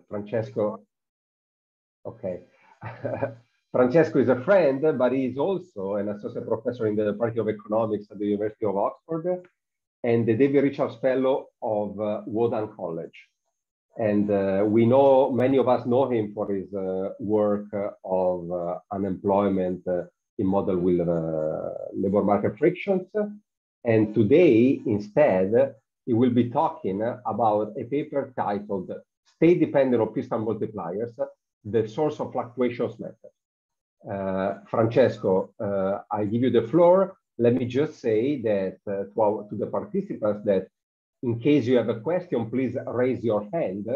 Francesco, okay. Francesco is a friend, but he is also an associate professor in the Department of Economics at the University of Oxford and the David Richards Fellow of Wodan College. And we know, many of us know him for his work of unemployment in model with labor market frictions. And today, instead, he will be talking about a paper titled State Dependent of Fiscal Multipliers, the Source of Fluctuations Method. Francesco, I give you the floor. Let me just say that to the participants that in case you have a question, please raise your hand,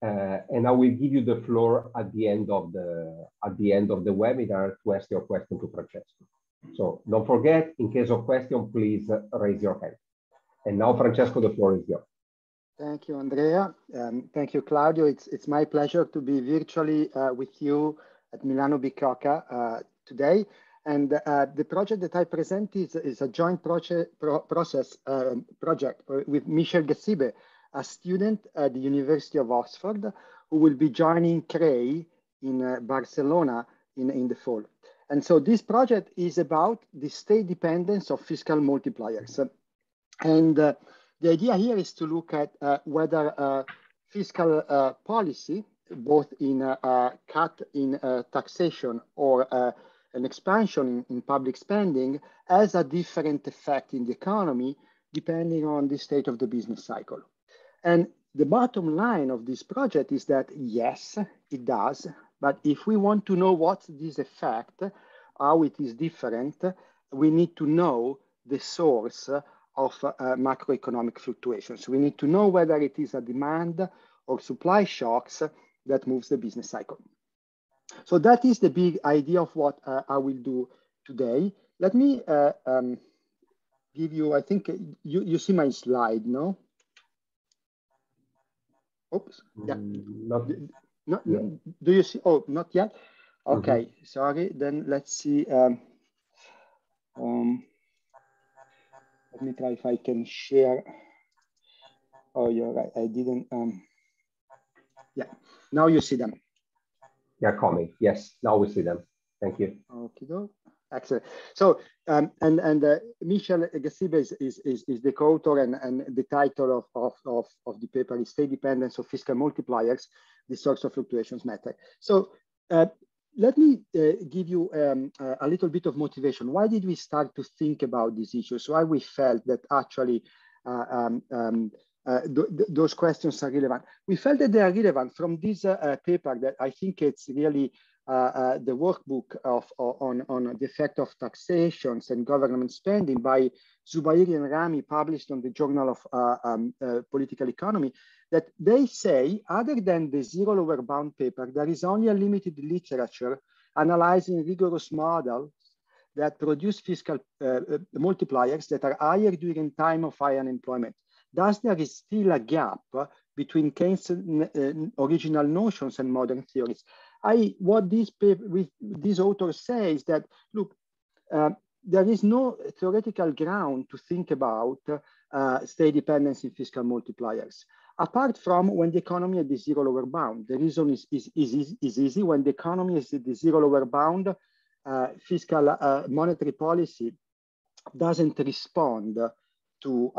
and I will give you the floor at the end of the webinar to ask your question to Francesco. So don't forget, in case of question, please raise your hand. And now, Francesco, the floor is yours. Thank you, Andrea. Thank you, Claudio. It's my pleasure to be virtually with you at Milano Bicocca today. And the project that I present is a joint project with Michel Gassibe, a student at the University of Oxford, who will be joining CREI in Barcelona in the fall. And so this project is about the state dependence of fiscal multipliers. And the idea here is to look at whether fiscal policy, both in a cut in taxation or an expansion in public spending, has a different effect in the economy depending on the state of the business cycle. And the bottom line of this project is that yes, it does. But if we want to know what's this effect, how it is different, we need to know the source of macroeconomic fluctuations. We need to know whether it is a demand or supply shocks that moves the business cycle. So that is the big idea of what I will do today. Let me give you, I think you see my slide, no? Oops, yeah. Not yet. Do you see? Oh, not yet? Okay, sorry, then let's see. Let me try if I can share. Oh, you're right, I didn't. Yeah, now you see them. Yeah, coming. Yes, now we see them. Thank you. Okay, excellent. So, Michel Gassibe is the co-author, and the title of the paper is State Dependence of Fiscal Multipliers, the Source of Fluctuations Method. So, let me give you a little bit of motivation. Why did we start to think about these issues? Why we felt that actually those questions are relevant? We felt that they are relevant from this paper that I think it's really the workbook on the effect of taxations and government spending by Zubairi and Rami, published on the Journal of Political Economy, that they say, other than the zero lower bound paper, there is only a limited literature analyzing rigorous models that produce fiscal multipliers that are higher during time of high unemployment. Thus, there is still a gap between Keynes' original notions and modern theories. What this author says is that, look, there is no theoretical ground to think about state dependence in fiscal multipliers, apart from when the economy is at the zero lower bound. The reason is easy. When the economy is at the zero lower bound, fiscal monetary policy doesn't respond to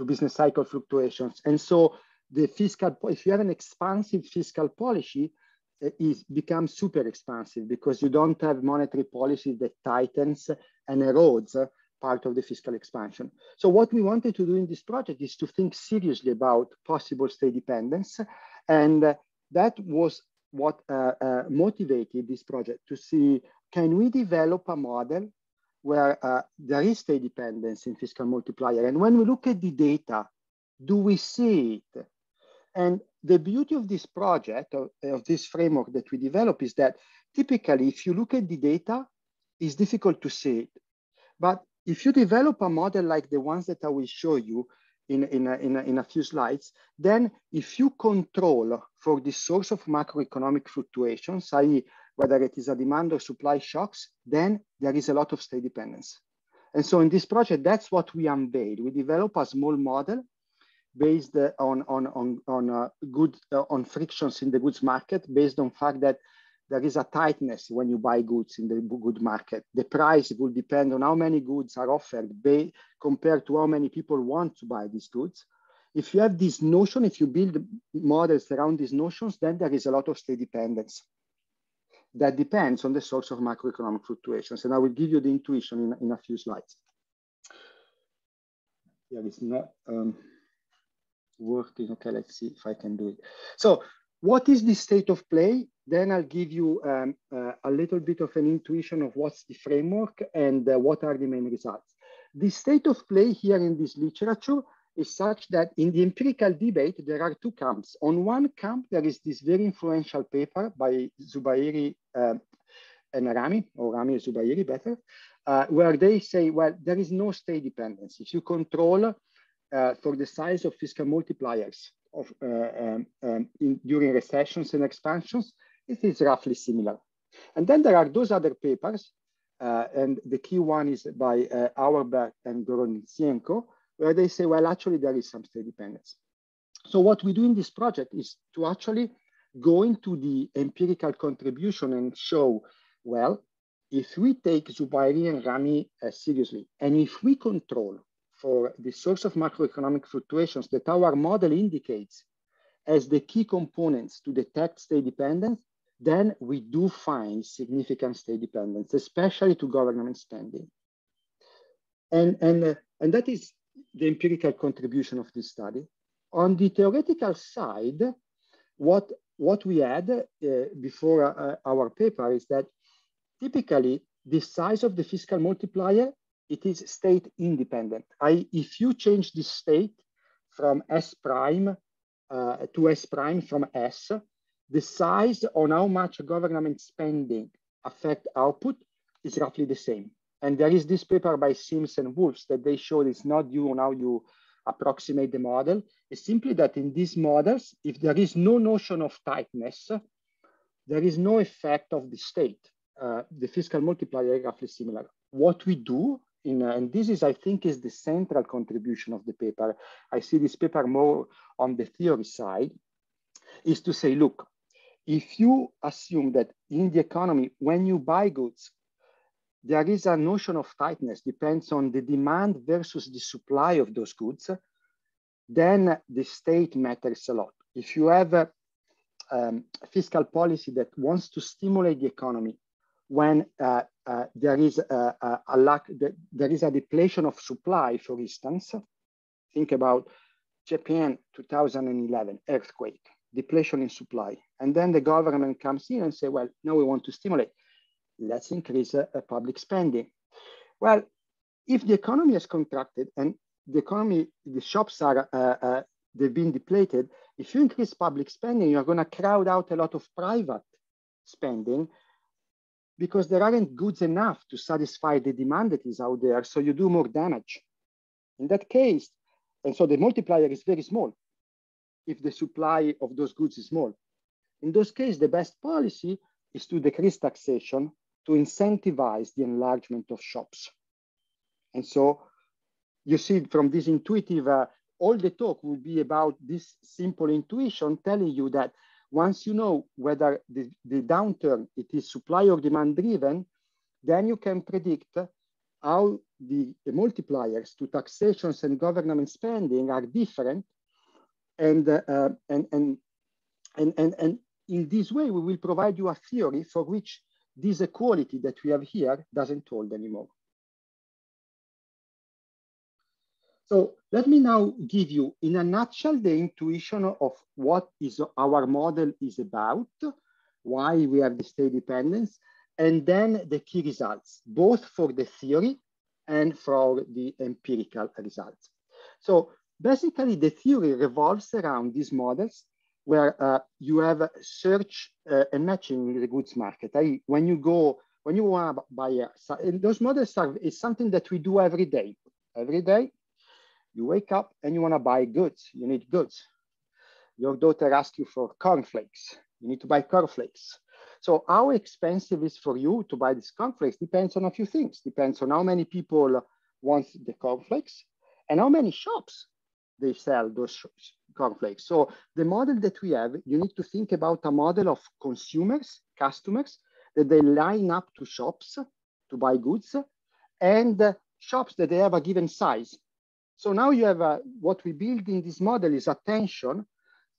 business cycle fluctuations. And so the fiscal, if you have an expansive fiscal policy, becomes super expansive because you don't have monetary policy that tightens and erodes part of the fiscal expansion. So what we wanted to do in this project is to think seriously about possible state dependence. And that was what motivated this project, to see, can we develop a model where there is state dependence in fiscal multiplier? And when we look at the data, do we see it? And the beauty of this project, of this framework that we develop, is that typically, if you look at the data, it's difficult to see it. But if you develop a model like the ones that I will show you in a few slides, then if you control for the source of macroeconomic fluctuations, i.e., whether it is a demand or supply shocks, then there is a lot of state dependence. And so in this project, that's what we unveiled. We develop a small model based on frictions in the goods market, based on fact that there is a tightness when you buy goods in the good market. The price will depend on how many goods are offered compared to how many people want to buy these goods. If you have this notion, if you build models around these notions, then there is a lot of state dependence. That depends on the source of macroeconomic fluctuations. And I will give you the intuition in a few slides. Yeah, it's not working. Okay, let's see if I can do it. So what is the state of play? Then I'll give you a little bit of an intuition of what's the framework and what are the main results. The state of play here in this literature is such that in the empirical debate, there are two camps. On one camp, there is this very influential paper by Zubairi and Rami, or Rami and Zubairi better, where they say, well, there is no state dependence. If you control for the size of fiscal multipliers during recessions and expansions, it is roughly similar. And then there are those other papers, and the key one is by Auerbach and Gorodnicenko, where they say, well, actually there is some state dependence. So what we do in this project is to actually go into the empirical contribution and show, well, if we take Zubairi and Rami seriously, and if we control for the source of macroeconomic fluctuations that our model indicates as the key components to detect state dependence, then we do find significant state dependence, especially to government spending. And that is the empirical contribution of this study. On the theoretical side, what we had before our paper is that typically the size of the fiscal multiplier, it is state independent. If you change the state from S prime to S prime from S, the size on how much government spending affect output is roughly the same. And there is this paper by Sims and Wolfs that they showed it's not due on how you approximate the model. It's simply that in these models, if there is no notion of tightness, there is no effect of the state. The fiscal multiplier is roughly similar. What we do, and this is, I think, is the central contribution of the paper. I see this paper more on the theory side, is to say, look, if you assume that in the economy, when you buy goods, there is a notion of tightness, depends on the demand versus the supply of those goods, then the state matters a lot. If you have a fiscal policy that wants to stimulate the economy when there is there is a depletion of supply, for instance, think about Japan 2011 earthquake, depletion in supply. And then the government comes in and say, well, now we want to stimulate. Let's increase public spending. Well, if the economy has contracted and the shops are, they've been depleted, if you increase public spending, you're going to crowd out a lot of private spending because there aren't goods enough to satisfy the demand that is out there. So you do more damage. In that case, and so the multiplier is very small if the supply of those goods is small. In those cases, the best policy is to decrease taxation to incentivize the enlargement of shops. And so you see from this intuitive, all the talk will be about this simple intuition telling you that once you know whether the downturn, it is supply or demand driven, then you can predict how the multipliers to taxations and government spending are different. And in this way, we will provide you a theory for which this equality that we have here doesn't hold anymore. So let me now give you, in a nutshell, the intuition of what is our model is about, why we have the state dependence, and then the key results, both for the theory and for the empirical results. So basically, the theory revolves around these models where you have search and matching in the goods market. When you want to buy, those models is something that we do every day. Every day, you wake up and you want to buy goods. You need goods. Your daughter asks you for cornflakes. You need to buy cornflakes. So how expensive it is for you to buy these cornflakes depends on a few things. Depends on how many people want the cornflakes and how many shops they sell those cornflakes. So the model that we have, you need to think about a model of consumers, customers, that they line up to shops to buy goods, and shops that they have a given size. So now you have what we build in this model is a tension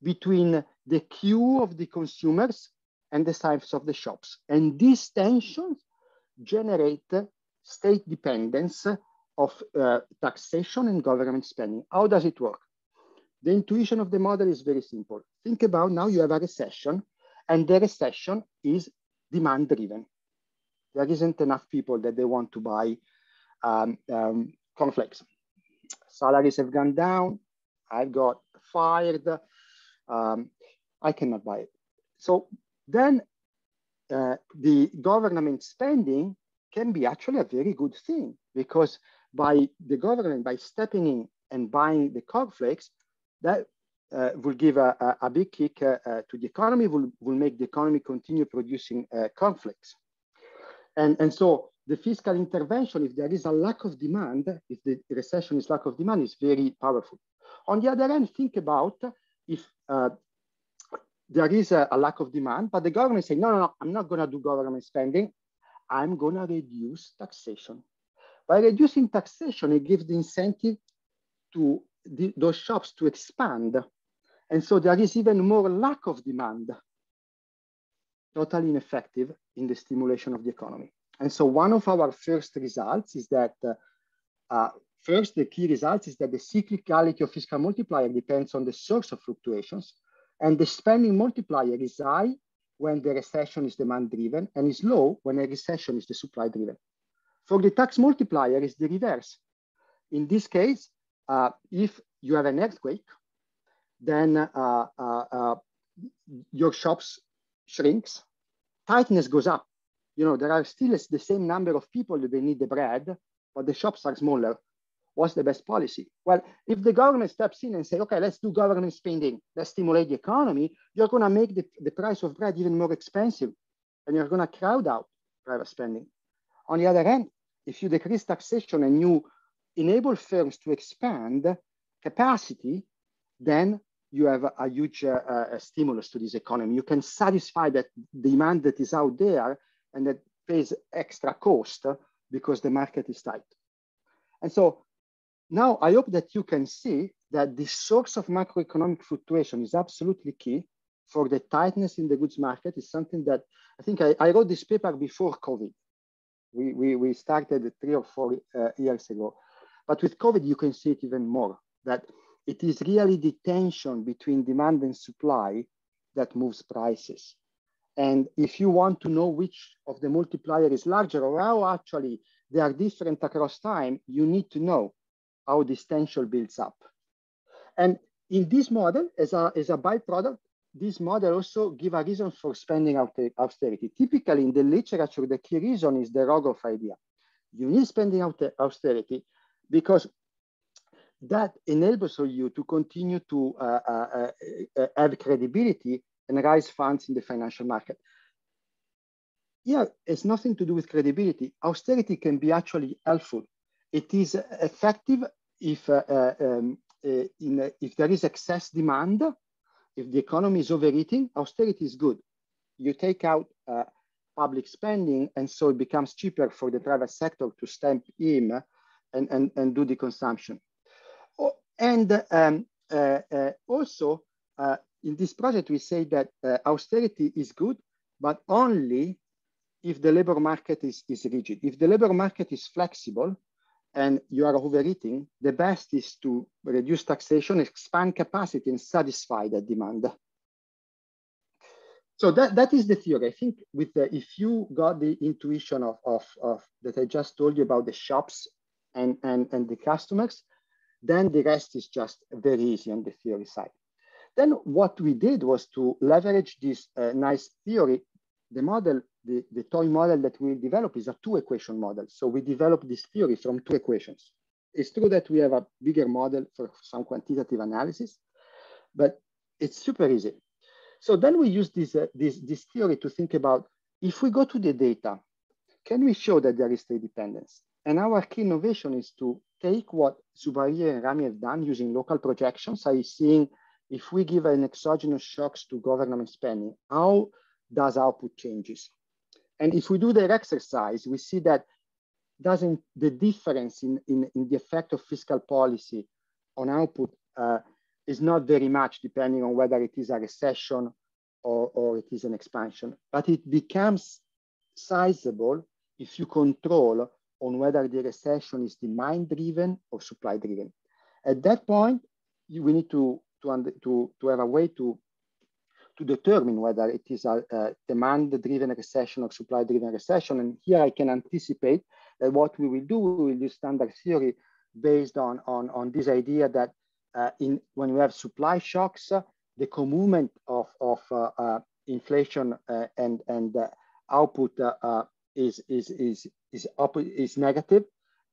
between the queue of the consumers and the size of the shops. And these tensions generate state dependence of taxation and government spending. How does it work? The intuition of the model is very simple. Think about now you have a recession, and the recession is demand driven. There isn't enough people that they want to buy cornflakes. Salaries have gone down. I got fired. I cannot buy it. So then the government spending can be actually a very good thing, because by the government, by stepping in and buying the cornflakes, that will give a big kick to the economy, will make the economy continue producing cornflakes. And so the fiscal intervention, if there is a lack of demand, if the recession is lack of demand, is very powerful. On the other hand, think about if there is a lack of demand, but the government say, no, I'm not going to do government spending. I'm going to reduce taxation. By reducing taxation, it gives the incentive to those shops to expand. And so there is even more lack of demand, totally ineffective in the stimulation of the economy. And so one of our first results is that, first, the key results is that the cyclicality of fiscal multiplier depends on the source of fluctuations, and the spending multiplier is high when the recession is demand driven and is low when a recession is the supply driven. For the tax multiplier, it's the reverse. In this case, if you have an earthquake, then your shops shrinks, tightness goes up. You know, there are still the same number of people that they need the bread, but the shops are smaller. What's the best policy? Well, if the government steps in and say, okay, let's do government spending, let's stimulate the economy, you're going to make the price of bread even more expensive, and you're going to crowd out private spending. On the other hand, if you decrease taxation and you enable firms to expand capacity, then you have a huge stimulus to this economy. You can satisfy that demand that is out there and that pays extra cost because the market is tight. And so now I hope that you can see that the source of macroeconomic fluctuation is absolutely key for the tightness in the goods market. Is something that I think I wrote this paper before COVID. We started 3 or 4 years ago. But with COVID, you can see it even more, that it is really the tension between demand and supply that moves prices. And if you want to know which of the multiplier is larger or how actually they are different across time, you need to know how this tension builds up. And in this model, as a byproduct, this model also gives a reason for spending austerity. Typically in the literature, the key reason is the Rogoff idea. You need spending austerity because that enables you to continue to have credibility and raise funds in the financial market. Yeah, it's nothing to do with credibility. Austerity can be actually helpful. It is effective if there is excess demand, if the economy is overeating, austerity is good. You take out public spending, and so it becomes cheaper for the private sector to step in and do the consumption. And also, in this project, we say that austerity is good, but only if the labor market is rigid. If the labor market is flexible and you are overeating, the best is to reduce taxation, expand capacity, and satisfy that demand. So that is the theory. I think with if you got the intuition of that I just told you about the shops and the customers, then the rest is just very easy on the theory side. Then what we did was to leverage this nice theory. The model, the toy model that we developed is a 2-equation model. So we developed this theory from 2 equations. It's true that we have a bigger model for some quantitative analysis, but it's super easy. So then we use this theory to think about, if we go to the data, can we show that there is state dependence? And our key innovation is to take what Zubair and Rami have done using local projections, i.e. seeing if we give an exogenous shocks to government spending, how does output changes? And if we do that exercise, we see that the difference in the effect of fiscal policy on output is not very much, depending on whether it is a recession or it is an expansion, but it becomes sizable if you control on whether the recession is demand-driven or supply-driven. At that point, we need to have a way to determine whether it is a demand-driven recession or supply-driven recession. And here I can anticipate that what we will do, we will use standard theory based on this idea that when we have supply shocks, the co-movement of inflation and output is negative,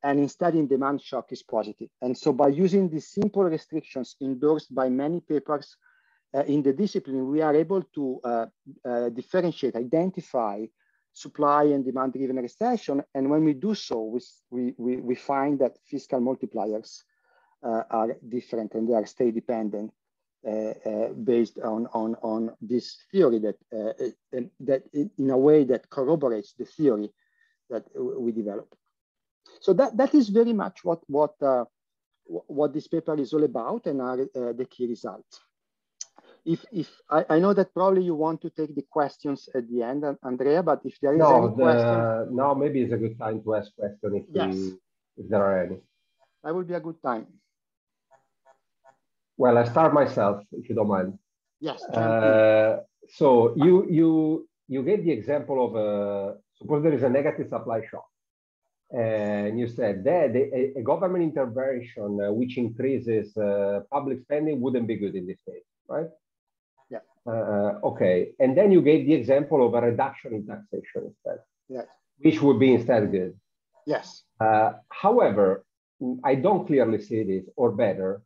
and instead in demand shock is positive. And so by using these simple restrictions endorsed by many papers in the discipline, we are able to differentiate, identify supply and demand-driven recession. And when we do so, we find that fiscal multipliers are different and they are state dependent based on this theory that in a way that corroborates the theory that we developed. So that is very much what this paper is all about and are the key results. If I know that probably you want to take the questions at the end, Andrea, but if there is any question. No, maybe it's a good time to ask questions if there are any. That would be a good time. Well, I start myself, if you don't mind. Yes. So you gave the example of suppose there is a negative supply shock, and you said that a government intervention which increases public spending wouldn't be good in this case, right? Yeah. Okay, and then you gave the example of a reduction in taxation instead. Yes. Which would be instead good. Yes. However, I don't clearly see this, or better,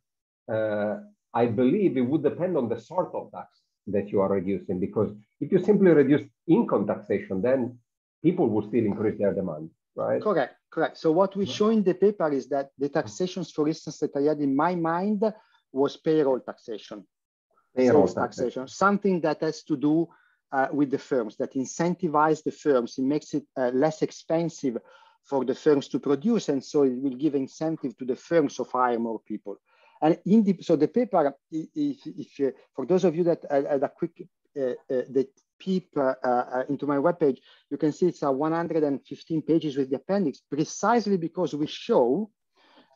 I believe it would depend on the sort of tax that you are reducing, because if you simply reduce income taxation, then people will still increase their demand, right? Correct. So what we show in the paper is that the taxations, for instance, that I had in my mind was payroll taxation. Payroll taxation, something that has to do with the firms, that incentivize the firms. It makes it less expensive for the firms to produce, and so it will give incentive to the firms to hire more people. And so the paper, if for those of you that had a quick peep into my webpage, you can see it's 115 pages with the appendix, precisely because we show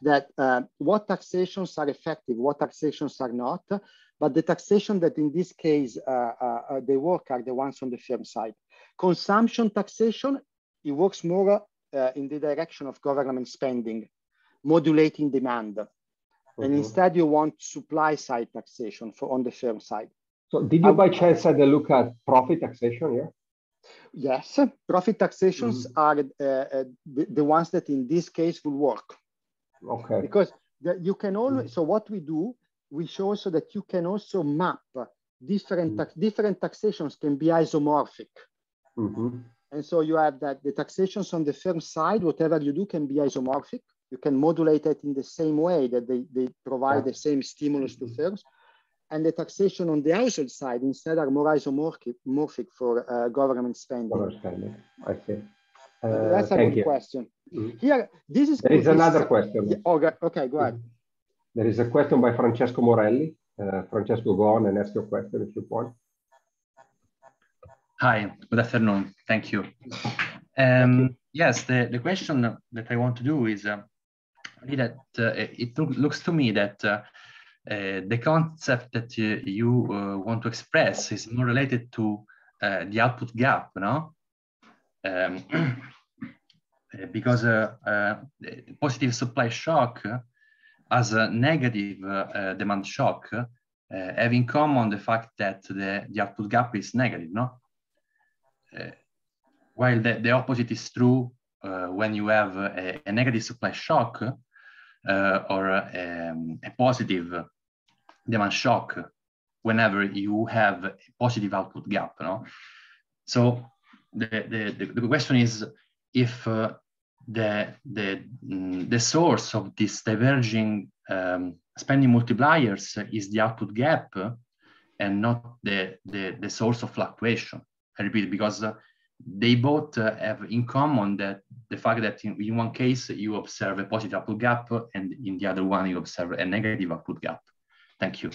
that what taxations are effective, what taxations are not, but the taxation that in this case they work are the ones on the firm side. Consumption taxation, it works more in the direction of government spending, modulating demand. And instead you want supply side taxation on the firm side. So did you by chance have a look at profit taxation here? Yes, profit taxations are the ones that in this case will work. Okay. Because you can always, so what we do, we show also that you can also map different taxations can be isomorphic. And so you have that the taxations on the firm side, whatever you do can be isomorphic. You can modulate it in the same way that they provide the same stimulus to firms. And the taxation on the household side instead are more isomorphic for government spending. I see. That's a good question. Here, this is. There is another question. Yeah, okay, go ahead. There is a question by Francesco Morelli. Francesco, go on and ask your question if you want. Hi, good afternoon. Thank you. Yes, the question that I want to do is that it looks to me that the concept that you want to express is more related to the output gap, no? Because positive supply shock as a negative demand shock have in common the fact that the output gap is negative, no? While the opposite is true when you have a negative supply shock or a positive demand shock whenever you have a positive output gap, no? So the question is if the source of this diverging spending multipliers is the output gap and not the source of fluctuation. I repeat, because they both have in common that the fact that in one case you observe a positive output gap and in the other one you observe a negative output gap. Thank you.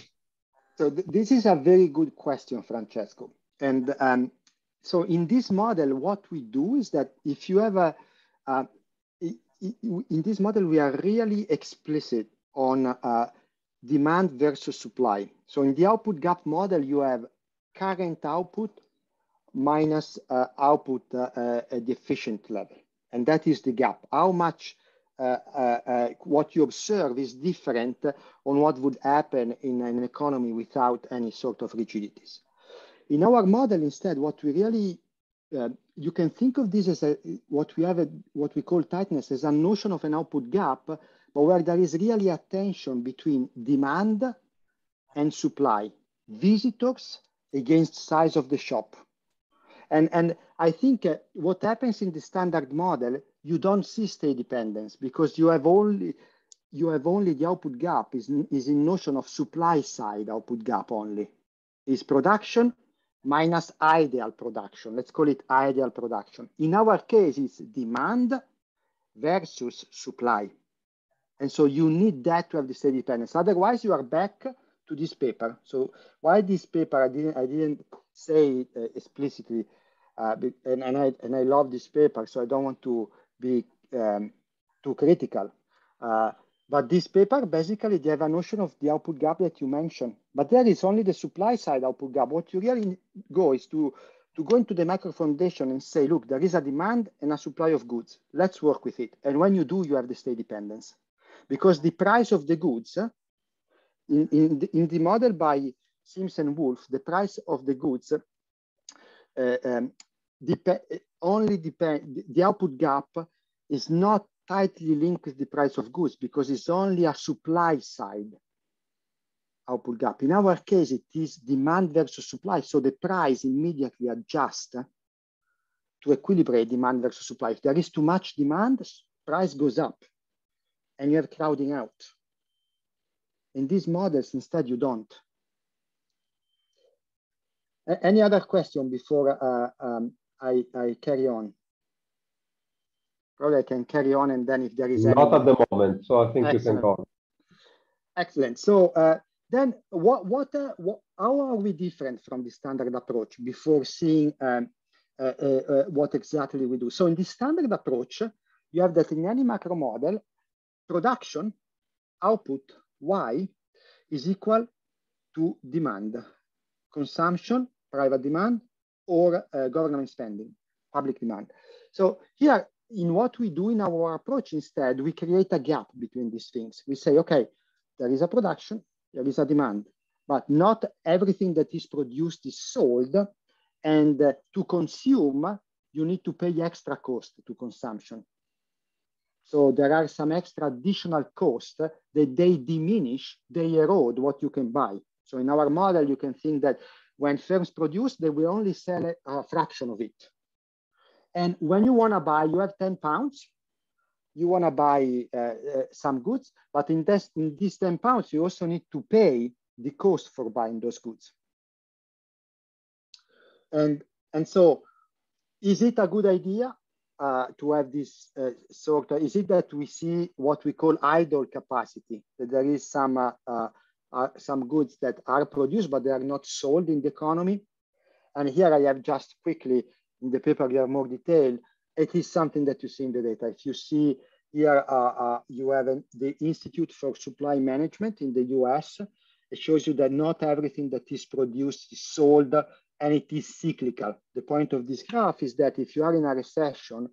So this is a very good question, Francesco. And so in this model, what we do is that if you have in this model, we are really explicit on demand versus supply. So in the output gap model, you have current output minus output at the efficient level. And that is the gap. How much what you observe is different on what would happen in an economy without any sort of rigidities. In our model, instead, what we really, you can think of this as what we call tightness as a notion of an output gap, but where there is really a tension between demand and supply, visitors against size of the shop. And I think what happens in the standard model, you don't see state dependence because you have only the output gap is in notion of supply side output gap only. Is production minus ideal production. Let's call it ideal production. In our case, it's demand versus supply. And so you need that to have the state dependence. Otherwise, you are back to this paper. So why this paper? I didn't say it explicitly, and I love this paper, so I don't want to be too critical. But this paper, basically, they have a notion of the output gap that you mentioned. But there is only the supply side output gap. What you really go is to go into the macro foundation and say, look, there is a demand and a supply of goods. Let's work with it. And when you do, you have the state dependence. Because the price of the goods, in the model by Simpson-Wolf, the price of the goods the output gap is not tightly linked with the price of goods because it's only a supply side output gap. In our case, it is demand versus supply. So the price immediately adjusts to equilibrate demand versus supply. If there is too much demand, price goes up and you have crowding out. In these models, instead, you don't. Any other question before I carry on? Probably I can carry on, and then if there is not at the moment, so I think excellent. You can go on. Excellent. So then, how are we different from the standard approach before seeing what exactly we do? So in the standard approach, you have that in any macro model, production output Y is equal to demand, consumption, private demand, or government spending, public demand. So here, in what we do in our approach, instead, we create a gap between these things. We say, okay, there is a production, there is a demand, but not everything that is produced is sold. And to consume, you need to pay extra cost to consumption. So there are some extra additional costs that they diminish, they erode what you can buy. So in our model, you can think that when firms produce, they will only sell a fraction of it. And when you want to buy, you have 10 pounds, you want to buy some goods, but in these 10 pounds, you also need to pay the cost for buying those goods. And so is it a good idea to have this is it that we see what we call idle capacity, that there is some goods that are produced, but they are not sold in the economy? And here I have just quickly, in the paper, you have more detail. It is something that you see in the data. If you see here, you have the Institute for Supply Management in the US. It shows you that not everything that is produced is sold, and it is cyclical. The point of this graph is that if you are in a recession,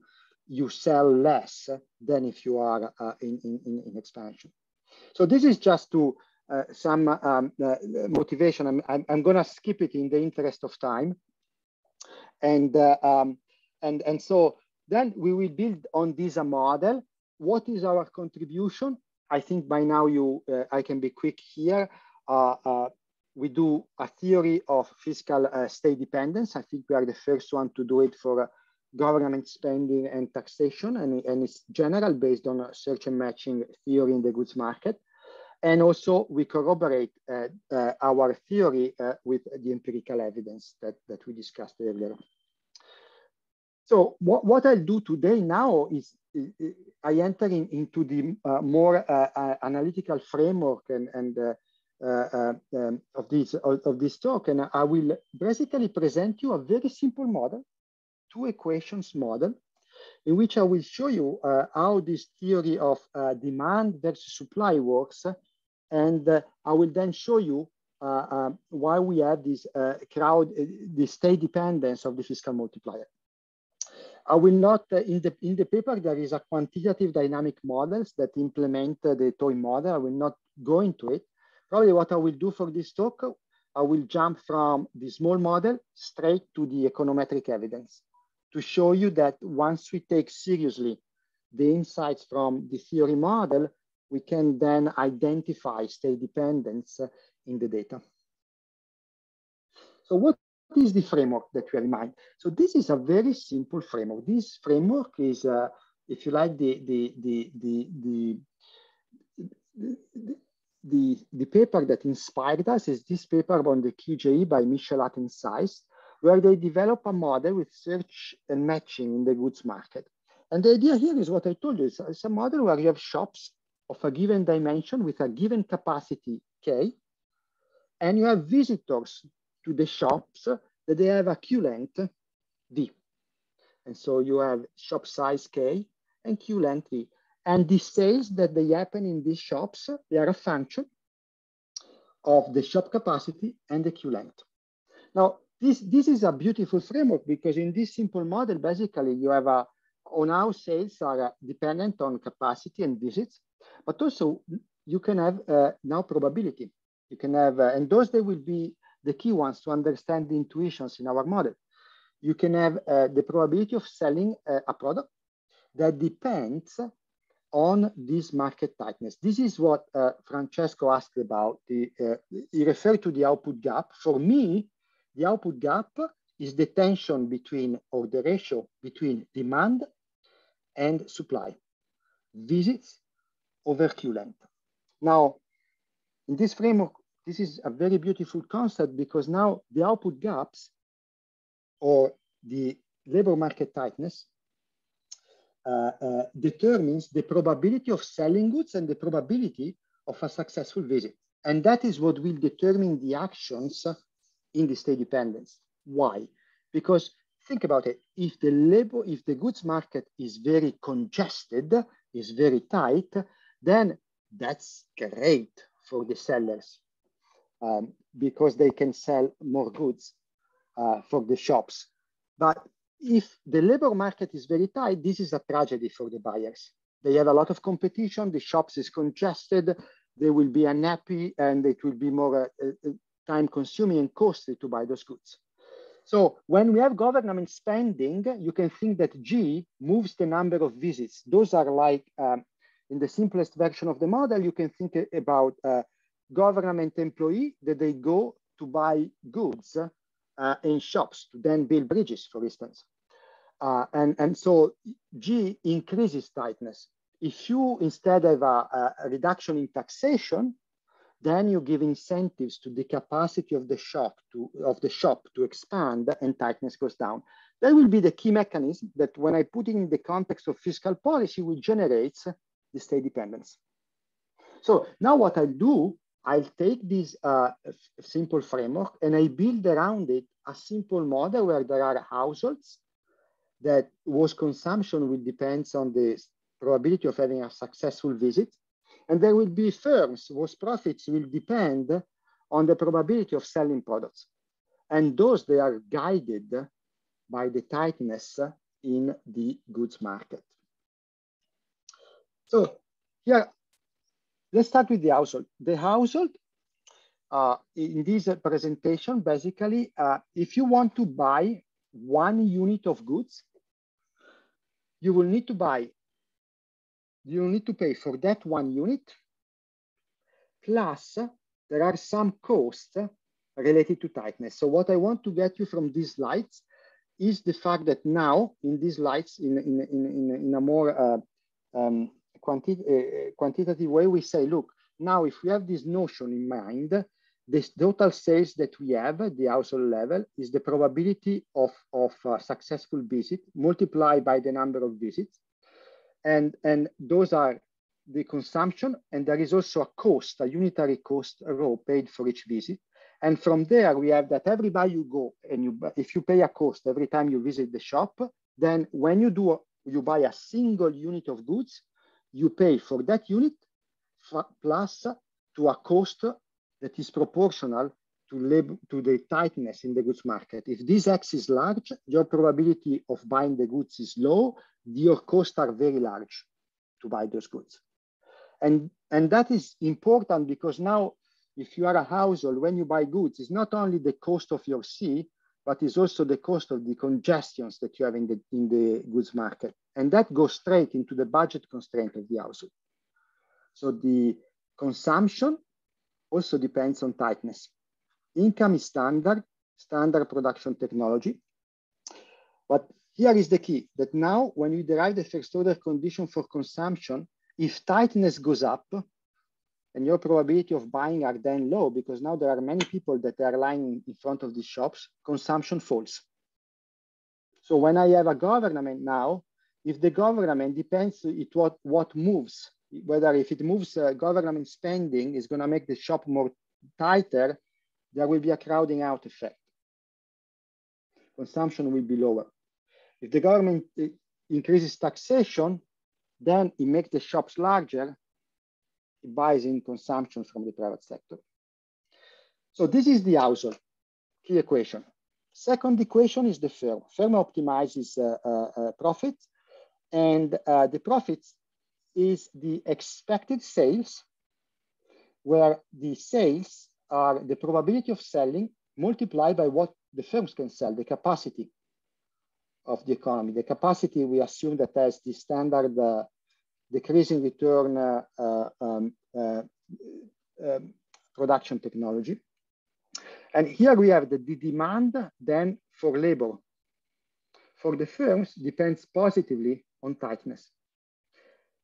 you sell less than if you are in expansion. So this is just to some motivation. I'm going to skip it in the interest of time. And so then we will build on this a model. What is our contribution? I think by now I can be quick here. We do a theory of fiscal state dependence. I think we are the first one to do it for government spending and taxation, and it's general based on search and matching theory in the goods market. And also we corroborate our theory with the empirical evidence that we discussed earlier. So what I'll do today now is I enter into the more analytical framework of this talk, and I will basically present you a very simple model, two equations model, in which I will show you how this theory of demand versus supply works, and I will then show you why we have this the state dependence of the fiscal multiplier. I will not, in the paper, there is a quantitative dynamic models that implement the toy model. I will not go into it. Probably what I will do for this talk, I will jump from the small model straight to the econometric evidence to show you that once we take seriously the insights from the theory model, we can then identify state dependence in the data. So what is the framework that we have in mind? So this is a very simple framework. This framework is, if you like, the paper that inspired us is this paper on the QJE by Michel Attenseiss, where they develop a model with search and matching in the goods market. And the idea here is what I told you. It's a model where you have shops of a given dimension with a given capacity K, and you have visitors to the shops that they have a Q length V. And so you have shop size K and Q length V. And the sales that they happen in these shops, they are a function of the shop capacity and the Q length. Now, this is a beautiful framework because in this simple model, basically you have on how sales are dependent on capacity and visits, but also you can have now probability. You can have, and those they will be the key ones to understand the intuitions in our model. You can have the probability of selling a product that depends on this market tightness. This is what Francesco asked about. He referred to the output gap. For me, the output gap is the tension between, or the ratio between demand and supply, visits over Q length. Now, in this framework, this is a very beautiful concept because now the output gaps or the labor market tightness determines the probability of selling goods and the probability of a successful visit. And that is what will determine the actions in the state dependence. Why? Because think about it, if the goods market is very congested, is very tight, then that's great for the sellers because they can sell more goods for the shops. But if the labor market is very tight, this is a tragedy for the buyers. They have a lot of competition, the shops is congested, they will be unhappy, and it will be more time consuming and costly to buy those goods. So when we have government spending, you can think that G moves the number of visits. Those are like, in the simplest version of the model, you can think about government employee that they go to buy goods in shops to then build bridges, for instance. And so G increases tightness. If you instead have a reduction in taxation, then you give incentives to the capacity of the shop to expand and tightness goes down. That will be the key mechanism that when I put it in the context of fiscal policy, will generate the state dependence. So now what I'll do, I'll take this simple framework and I build around it a simple model where there are households that whose consumption will depend on the probability of having a successful visit. And there will be firms whose profits will depend on the probability of selling products. And those, they are guided by the tightness in the goods market. So here, let's start with the household. The household, in this presentation, basically, if you want to buy 1 unit of goods, you will need to pay for that 1 unit, plus there are some costs related to tightness. So what I want to get you from these slides is the fact that now in these slides, in a more quantitative way, we say, look, now if we have this notion in mind, this total sales that we have at the household level is the probability of a successful visit multiplied by the number of visits. And those are the consumption, and there is also a cost, a unitary cost row paid for each visit. And from there, we have that everybody you go and if you pay a cost every time you visit the shop, then when you buy a single unit of goods, you pay for that unit plus to a cost that is proportional to the tightness in the goods market. If this X is large, your probability of buying the goods is low, your costs are very large to buy those goods. And that is important because now, if you are a household, when you buy goods, it's not only the cost of your C, but it's also the cost of the congestions that you have in the goods market. And that goes straight into the budget constraint of the household. So the consumption also depends on tightness. Income is standard production technology. But here is the key, that now when we derive the first order condition for consumption, if tightness goes up, and your probability of buying are then low, because now there are many people that are lying in front of these shops, consumption falls. So when I have a government now, if the government depends on what moves, whether if it moves government spending is going to make the shop more tighter, there will be a crowding out effect. Consumption will be lower. If the government increases taxation, then it makes the shops larger, it buys in consumption from the private sector. So this is the household, key equation. Second equation is the firm. Firm optimizes profit, and the profits is the expected sales, where the sales are the probability of selling multiplied by what the firms can sell, the capacity of the economy. The capacity we assume that has the standard decreasing return production technology. And here we have the demand then for labor. For the firms, depends positively on tightness.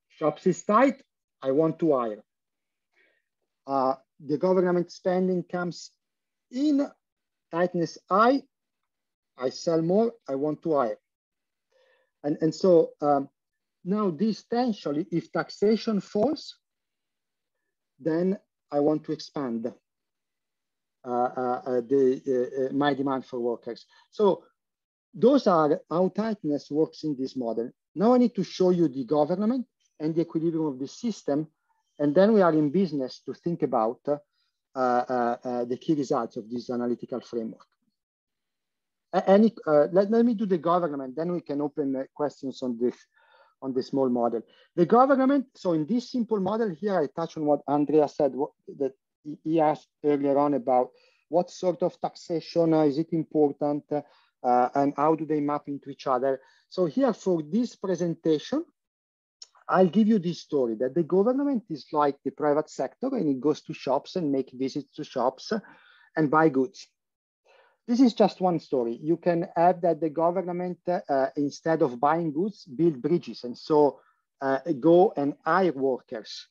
Shops is tight, I want to hire. The government spending comes in, tightness high, I sell more, I want to hire. And so now this tension, if taxation falls, then I want to expand my demand for workers. So those are how tightness works in this model. Now I need to show you the government and the equilibrium of the system, and then we are in business to think about the key results of this analytical framework. Let me do the government, then we can open questions on the small model. The government, so in this simple model here, I touch on what Andrea said, that he asked earlier on about what sort of taxation is it important, and how do they map into each other. So here for this presentation, I'll give you this story that the government is like the private sector, and it goes to shops and make visits to shops and buy goods. This is just one story. You can add that the government, instead of buying goods, build bridges, and so go and hire workers.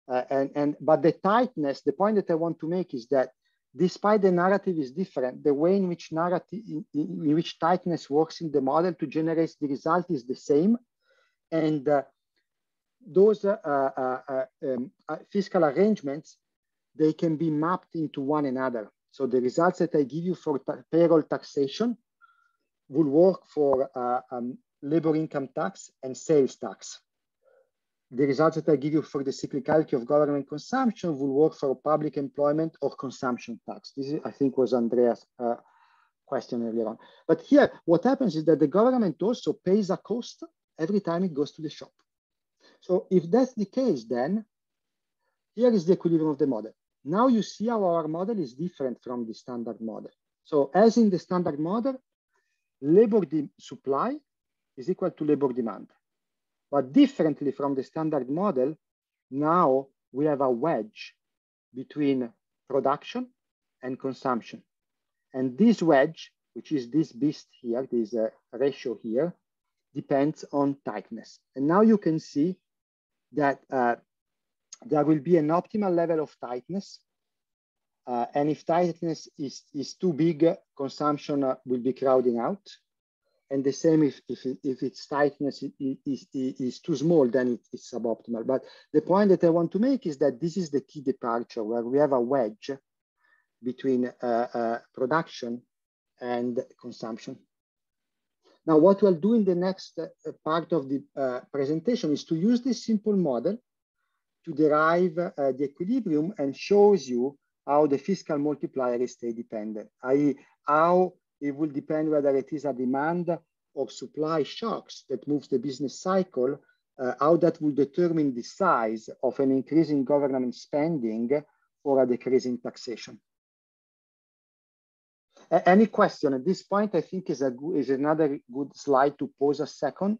But the tightness, the point that I want to make is that despite the narrative is different, the way in which in which tightness works in the model to generate the result is the same. And those fiscal arrangements, they can be mapped into one another. So the results that I give you for payroll taxation will work for labor income tax and sales tax. The results that I give you for the cyclicality of government consumption will work for public employment or consumption tax. This is, I think, was Andrea's question earlier on. But here, what happens is that the government also pays a cost every time it goes to the shop. So if that's the case, then here is the equilibrium of the model. Now you see how our model is different from the standard model. So as in the standard model, labor supply is equal to labor demand. But differently from the standard model, now we have a wedge between production and consumption. And this wedge which is this beast here, this ratio here, depends on tightness. And now you can see that there will be an optimal level of tightness. And if tightness is too big, consumption will be crowding out. And the same if its tightness is too small, then it's suboptimal. But the point that I want to make is that this is the key departure, where we have a wedge between production and consumption. Now, what we'll do in the next part of the presentation is to use this simple model to derive the equilibrium, and shows you how the fiscal multiplier is state dependent, i.e. how it will depend whether it is a demand or supply shocks that moves the business cycle, how that will determine the size of an increase in government spending or a decrease in taxation. Any question at this point? I think is another good slide to pause a second.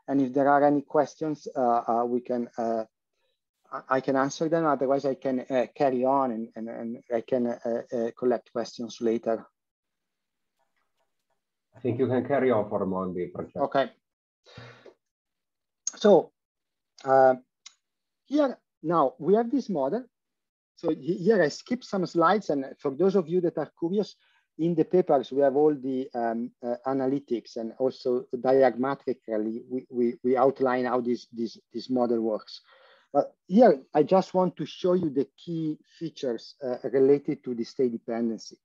And if there are any questions, I can answer them. Otherwise, I can carry on and I can collect questions later. I think you can carry on for Monday, Francesco. Okay. So here now we have this model. So here I skipped some slides, and for those of you that are curious, in the papers we have all the analytics, and also diagrammatically we outline how this model works. But here I just want to show you the key features related to the state dependency.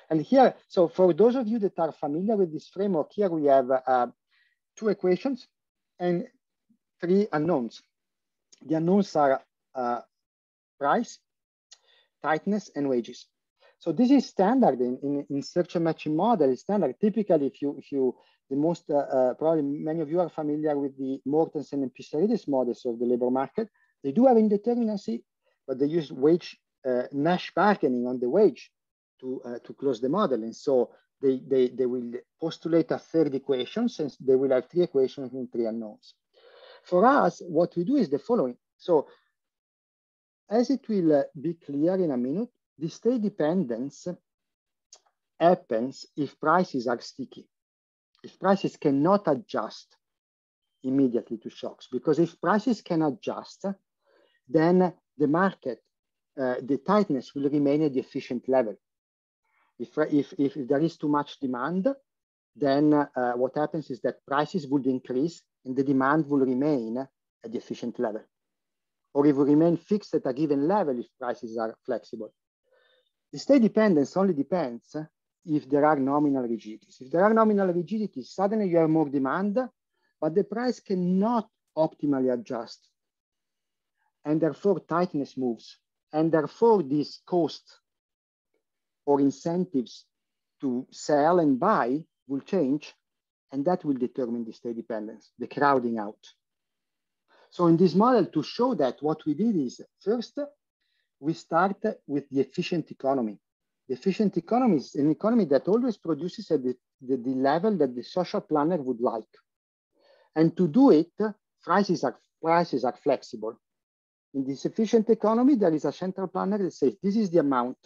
And here, so for those of you that are familiar with this framework, here we have 2 equations and 3 unknowns. The unknowns are price, tightness, and wages. So this is standard in search and matching model. It's standard. Typically, probably many of you are familiar with the Mortensen and Pissarides models of the labor market. They do have indeterminacy, but they use wage Nash bargaining on the wage to close the model. And so they will postulate a third equation, since they will have 3 equations and 3 unknowns. For us, what we do is the following. So as it will be clear in a minute, the state dependence happens if prices are sticky, if prices cannot adjust immediately to shocks. Because if prices can adjust, then the market, the tightness will remain at the efficient level. If there is too much demand, then what happens is that prices would increase and the demand will remain at the efficient level. Or it will remain fixed at a given level if prices are flexible. The state dependence only depends if there are nominal rigidities. If there are nominal rigidities, suddenly you have more demand, but the price cannot optimally adjust. And therefore tightness moves. And therefore this cost or incentives to sell and buy will change, and that will determine the state dependence, the crowding out. So in this model, to show that, what we did is, first, we start with the efficient economy. The efficient economy is an economy that always produces at the level that the social planner would like. And to do it, prices are flexible. In this efficient economy, there is a central planner that says, this is the amount.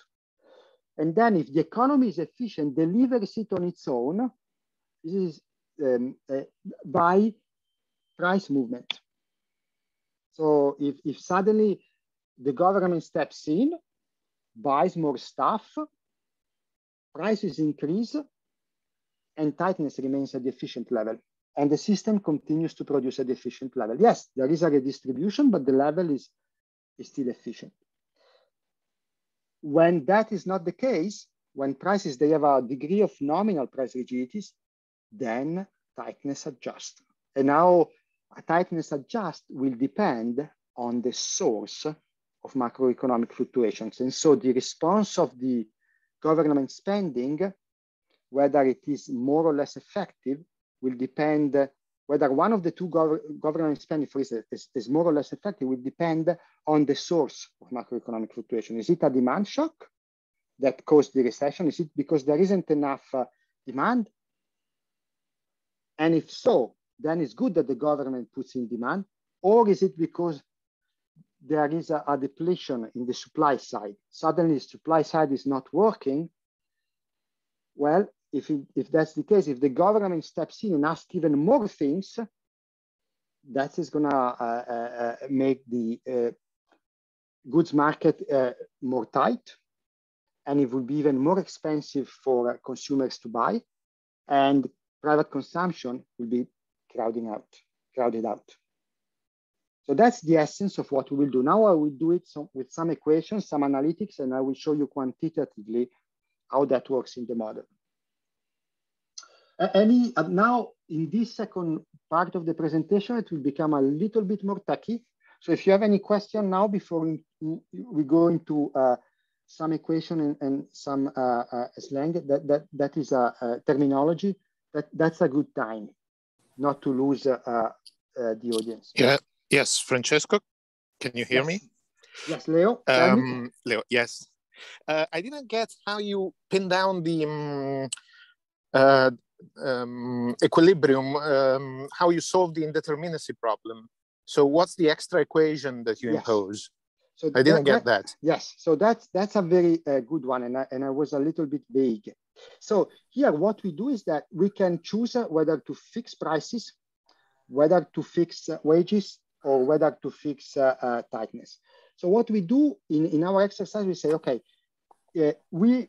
And then if the economy is efficient, delivers it on its own, this is by price movement. So if suddenly the government steps in, buys more stuff, prices increase, and tightness remains at the efficient level. And the system continues to produce at the efficient level. Yes, there is a redistribution, but the level is still efficient. When that is not the case, when prices, they have a degree of nominal price rigidities, then tightness adjusts. And now a tightness adjust will depend on the source of macroeconomic fluctuations. And so the response of the government spending, whether it is more or less effective, will depend, whether one of the two government spending, for instance, is more or less effective, will depend on the source of macroeconomic fluctuation. Is it a demand shock that caused the recession? Is it because there isn't enough demand? And if so, then it's good that the government puts in demand. Or is it because there is a depletion in the supply side? Suddenly the supply side is not working. Well, if that's the case, if the government steps in and asks even more things, that is gonna make the goods market more tight, and it will be even more expensive for consumers to buy, and private consumption will be crowded out. So that's the essence of what we will do. Now I will do it with some equations, some analytics, and I will show you quantitatively how that works in the model. Now in this second part of the presentation, it will become a little bit more techy. So if you have any question now before we go into some equation and some slang, that is a terminology, that's a good time not to lose the audience. Yeah. Yes, Francesco, can you hear me? Yes, Leo. Leo, yes. I didn't get how you pin down the equilibrium, how you solve the indeterminacy problem. So what's the extra equation that you impose? So I didn't get that. Yes, so that's a very good one, and I was a little bit vague. So here what we do is that we can choose whether to fix prices, whether to fix wages, or whether to fix tightness. So what we do in our exercise, we say, okay, we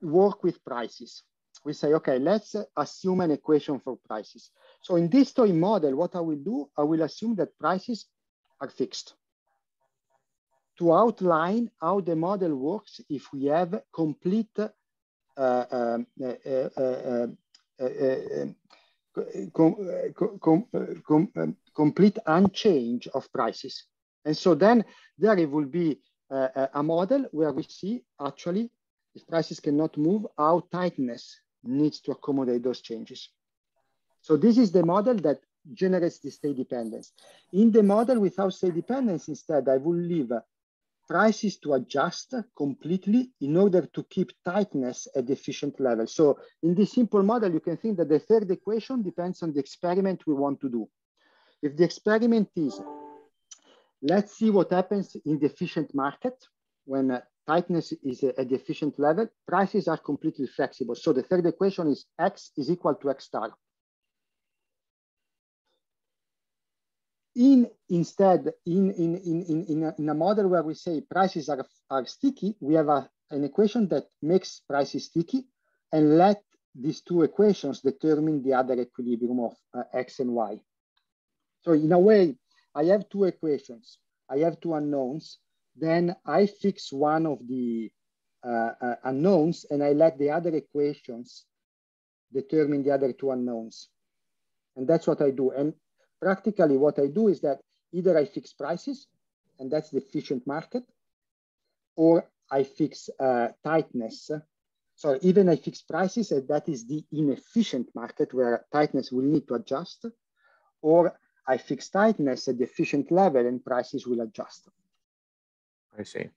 work with prices. We say, okay, let's assume an equation for prices. So in this toy model, what I will do, I will assume that prices are fixed. To outline how the model works if we have complete complete unchange of prices. And so then there it will be a model where we see actually if prices cannot move, how tightness needs to accommodate those changes. So this is the model that generates the state dependence. In the model without state dependence, instead, I will leave prices to adjust completely in order to keep tightness at the efficient level. So in this simple model, you can think that the third equation depends on the experiment we want to do. If the experiment is, let's see what happens in the efficient market when tightness is at the efficient level, prices are completely flexible. So the third equation is X is equal to X star. Instead, in a model where we say prices are sticky, we have an equation that makes prices sticky and let these two equations determine the other equilibrium of X and Y. So in a way, I have two equations. I have two unknowns. Then I fix one of the unknowns and I let the other equations determine the other two unknowns. And that's what I do. And practically what I do is that either I fix prices, and that's the efficient market, or I fix tightness. So even I fix prices, and that is the inefficient market where tightness will need to adjust, or I fix tightness at the efficient level and prices will adjust. I see.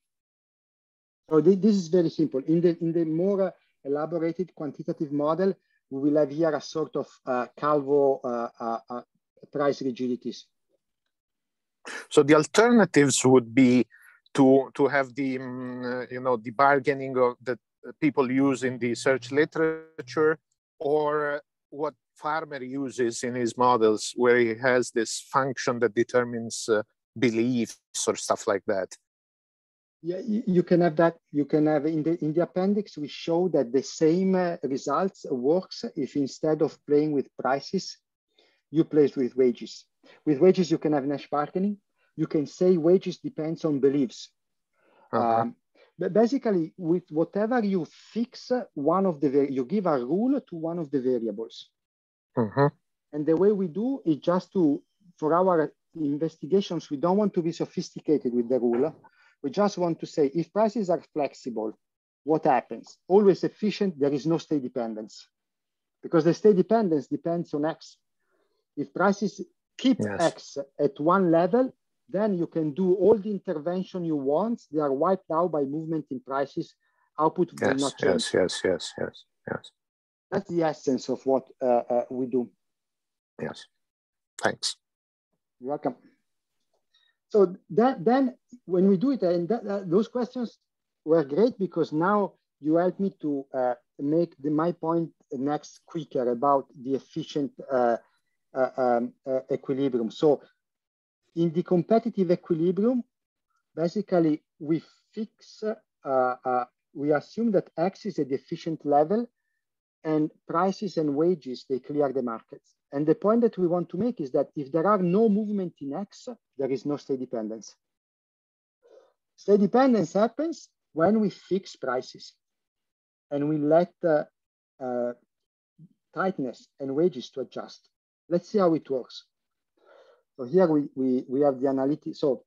So this is very simple. In the more elaborated quantitative model, we will have here a sort of Calvo price rigidities. So the alternatives would be to have the the bargaining of that people use in the search literature, or what Farmer uses in his models, where he has this function that determines beliefs or stuff like that. Yeah, you can have that. You can have in the appendix, we show that the same results works if instead of playing with prices, you play with wages. With wages, you can have Nash bargaining. You can say wages depends on beliefs. But basically, with whatever you fix, you give a rule to one of the variables. And the way we do is just for our investigations, we don't want to be sophisticated with the rule. We just want to say, if prices are flexible, what happens? Always efficient, there is no state dependence. Because the state dependence depends on X. If prices keep X at one level, then you can do all the intervention you want. They are wiped out by movement in prices. Output will not change. Yes. That's the essence of what we do. Yes, thanks. You're welcome. So then when we do it, and those questions were great because now you help me to make my point next quicker about the efficient equilibrium. So in the competitive equilibrium, basically we fix, we assume that X is at the efficient level and prices and wages, they clear the markets. And the point that we want to make is that if there are no movement in X, there is no state dependence. State dependence happens when we fix prices and we let tightness and wages to adjust. Let's see how it works. So here we have the analytics. So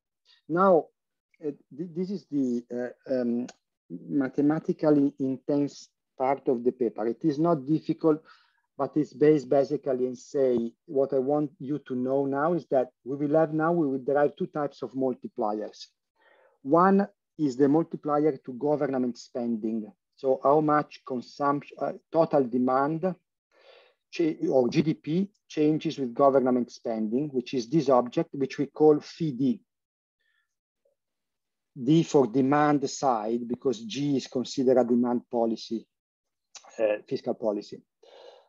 now this is the mathematically intense part of the paper. It is not difficult, but it's based basically in say, what I want you to know now is that we will derive two types of multipliers. One is the multiplier to government spending. So how much consumption, total demand or GDP changes with government spending, which is this object, which we call phi D. D for demand side, because G is considered a demand policy, fiscal policy.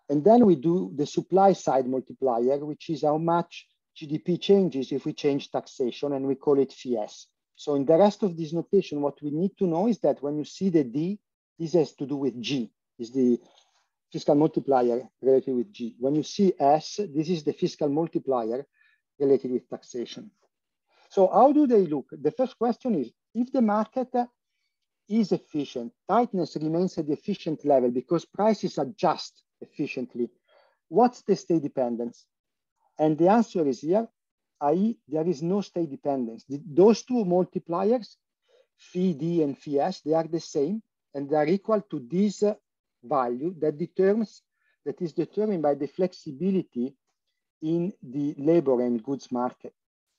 And then we do the supply side multiplier, which is how much GDP changes if we change taxation, and we call it phi S. So in the rest of this notation, what we need to know is that when you see the D, this has to do with G, is the fiscal multiplier related with G. When you see S, this is the fiscal multiplier related with taxation. So how do they look? The first question is, if the market is efficient, tightness remains at the efficient level because prices adjust efficiently, what's the state dependence? And the answer is here, i.e. there is no state dependence. Those two multipliers, phi D and phi S, they are the same and they are equal to this value that is determined by the flexibility in the labor and goods market.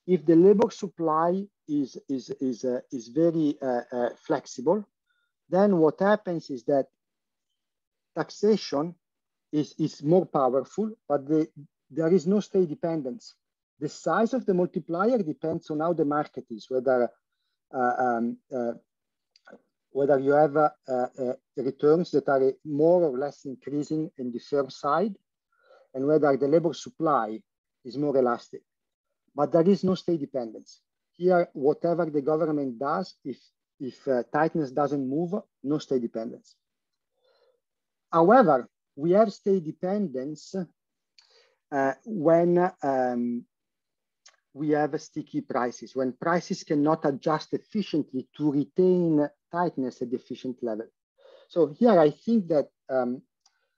If the labor supply is very flexible, then what happens is that taxation is more powerful, but there is no state dependence. The size of the multiplier depends on how the market is, whether you have returns that are more or less increasing in the firm side, and whether the labor supply is more elastic. But there is no state dependence. Here, whatever the government does, if tightness doesn't move, no state dependence. However, we have state dependence when we have sticky prices, when prices cannot adjust efficiently to retain tightness at the efficient level. So here I think that,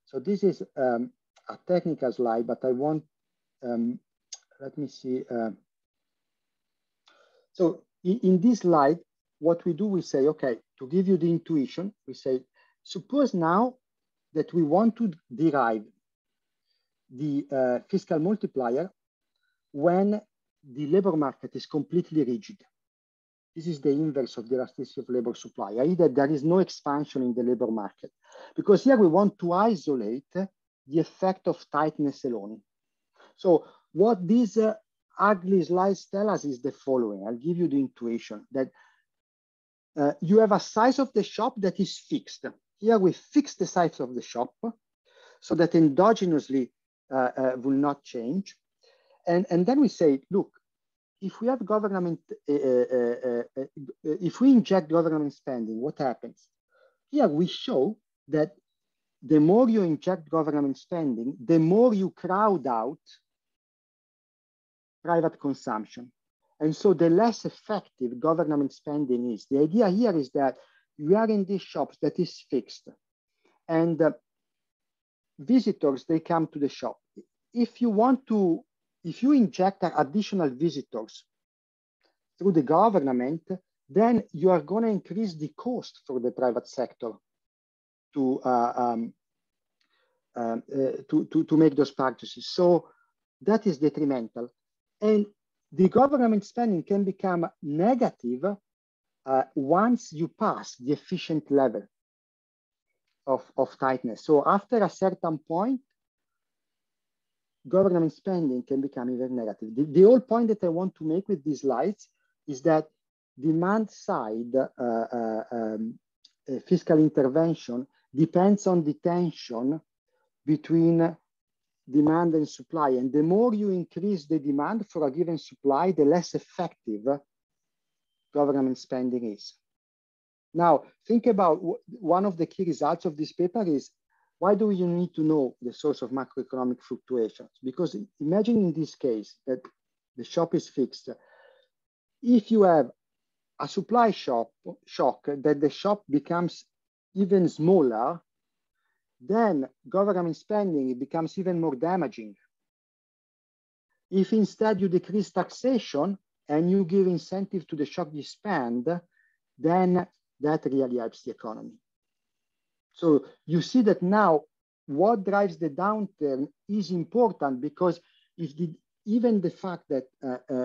so this is a technical slide, but I want, let me see. So in this slide, what we do, we say, okay, to give you the intuition, we say, suppose now that we want to derive the fiscal multiplier when the labor market is completely rigid. This is the inverse of the elasticity of labor supply, i.e. that there is no expansion in the labor market. Because here we want to isolate the effect of tightness alone. So what these ugly slides tell us is the following. I'll give you the intuition that you have a size of the shop that is fixed. Here we fix the size of the shop so that endogenously will not change. And then we say, look, if we have government, if we inject government spending, what happens? Here we show that the more you inject government spending, the more you crowd out private consumption. And so the less effective government spending is. The idea here is that you are in these shops that is fixed, and visitors, they come to the shop. If you inject additional visitors through the government, then you are going to increase the cost for the private sector to make those purchases. So that is detrimental. And the government spending can become negative once you pass the efficient level of tightness. So after a certain point, government spending can become even negative. The whole point that I want to make with these slides is that demand side fiscal intervention depends on the tension between demand and supply. And the more you increase the demand for a given supply, the less effective government spending is. Now, think about one of the key results of this paper is, why do you need to know the source of macroeconomic fluctuations? Because imagine in this case that the shock is fixed. If you have a supply shock that the shock becomes even smaller, then government spending becomes even more damaging. If instead you decrease taxation and you give incentive to the shock you spend, then that really helps the economy. So you see that now what drives the downturn is important, because if even the fact that